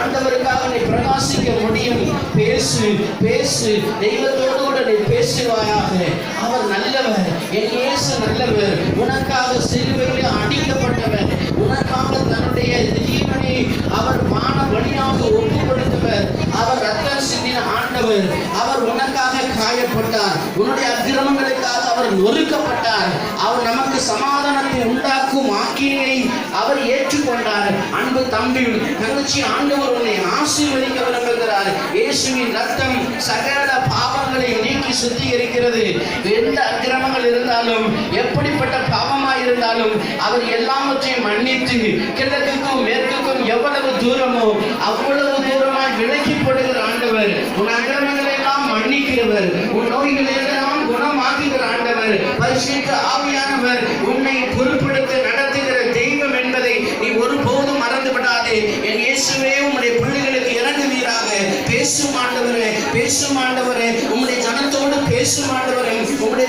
ஆண்டவருக்காக நீ பிரகாசிக்க முடியும். பேசு பேசு, தெய்வத்தோடு கூட நீ பேசுவாயாக. அவர் நல்லவர், என் இயேசு நல்லவர். உனக்காக சிலுவையில் அடிக்கப்பட்டவர், உனக்காக தன்னுடைய ஜீவனை அவர் வான வழியாக ஒப்பு கொடுத்தவர். அவர் ரத்தம் சிந்தின ஆண்டவர். அவர் உனக்காக காயப்பட்டார், உன்னுடைய அக்கிரமங்களுக்காக அவர் நொறுக்கப்பட்டார். அவர் நமக்கு சமாதானத்தை உண்டாக்கும் ஆக்கினை அவர் ஏற்றுக்கொண்டார். அன்பு தம்பி தங்கச்சி, ஆண்டவர் உன்னை ஆசீர்வதிக்க விரும்புகிறார். இயேசுவின் ரத்தம் சகல பாவங்களை நீக்கி சுத்திகரிக்கிறது. எந்த அக்கிரமங்கள் இருந்தாலும், எப்படிப்பட்ட பாவமாய் இருந்தாலும் அவர் எல்லாவற்றையும் மன்னித்து கிழக்குக்கும் மேற்குக்கும் எவ்வளவு தூரமோ அவ்வளவு தூரமாய் விலக்கி போடுகிற ஆண்டவர். உன் அக்கிரமங்களை எல்லாம் மன்னிக்கிறவர், உன் நோய்களை எல்லாம் குணமாக்குகிற ஆண்டவர். பரிசுத்த ஆவியானவர் உன்னை பொறுப்படுத்த நடத்துகிற தெய்வம் என்பதை நீ ஒருபோதும் மறந்து விடாதே. என் இயேசுவே உம்முடைய பிள்ளைகளுக்கு இறங்குவீராக. பேசும் ஆண்டவரே, பேசும் ஆண்டவரே, உம்முடைய ஜனத்தோடு பேசும் ஆண்டவரே. உம்முடைய